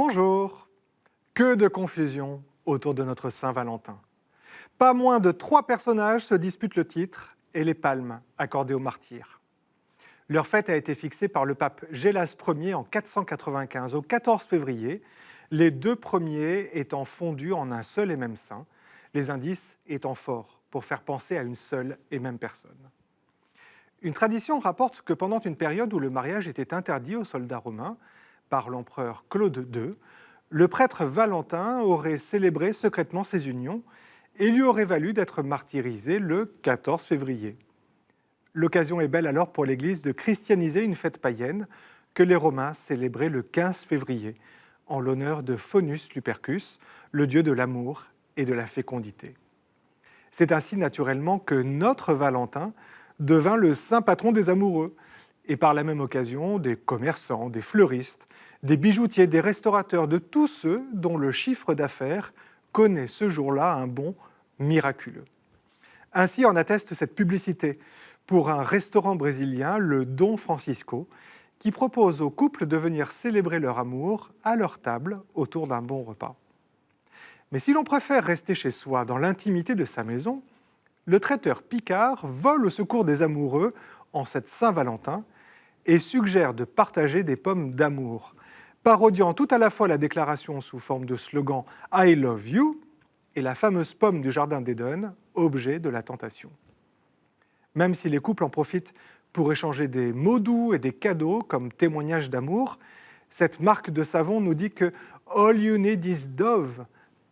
Bonjour. Que de confusion autour de notre Saint-Valentin. Pas moins de 3 personnages se disputent le titre et les palmes accordées aux martyrs. Leur fête a été fixée par le pape Gélas Ier en 495 au 14 février, les 2 premiers étant fondus en un seul et même saint, les indices étant forts pour faire penser à une seule et même personne. Une tradition rapporte que pendant une période où le mariage était interdit aux soldats romains par l'empereur Claude II, le prêtre Valentin aurait célébré secrètement ces unions et lui aurait valu d'être martyrisé le 14 février. L'occasion est belle alors pour l'Église de christianiser une fête païenne que les Romains célébraient le 15 février, en l'honneur de Faunus Lupercus, le dieu de l'amour et de la fécondité. C'est ainsi naturellement que notre Valentin devint le saint patron des amoureux, et par la même occasion des commerçants, des fleuristes, des bijoutiers, des restaurateurs, de tous ceux dont le chiffre d'affaires connaît ce jour-là un bond miraculeux. Ainsi en atteste cette publicité pour un restaurant brésilien, le Dom Francisco, qui propose aux couples de venir célébrer leur amour à leur table autour d'un bon repas. Mais si l'on préfère rester chez soi, dans l'intimité de sa maison, le traiteur Picard vole au secours des amoureux en cette Saint-Valentin et suggère de partager des pommes d'amour, parodiant tout à la fois la déclaration sous forme de slogan « I love you » et la fameuse pomme du jardin d'Éden, objet de la tentation. Même si les couples en profitent pour échanger des mots doux et des cadeaux comme témoignage d'amour, cette marque de savon nous dit que « All you need is Dove »,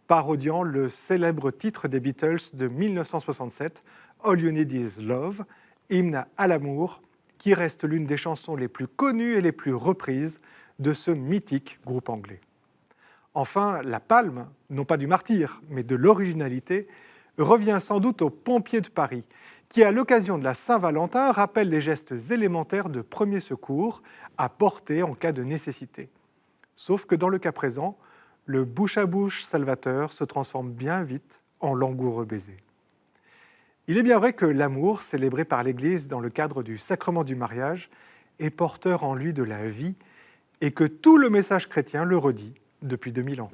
parodiant le célèbre titre des Beatles de 1967, « All you need is Love », hymne à l'amour, qui reste l'une des chansons les plus connues et les plus reprises de ce mythique groupe anglais. Enfin, la palme, non pas du martyr, mais de l'originalité, revient sans doute aux pompiers de Paris, qui, à l'occasion de la Saint-Valentin, rappellent les gestes élémentaires de premier secours à porter en cas de nécessité. Sauf que dans le cas présent, le bouche-à-bouche salvateur se transforme bien vite en langoureux baiser. Il est bien vrai que l'amour, célébré par l'Église dans le cadre du sacrement du mariage, est porteur en lui de la vie et que tout le message chrétien le redit depuis 2000 ans.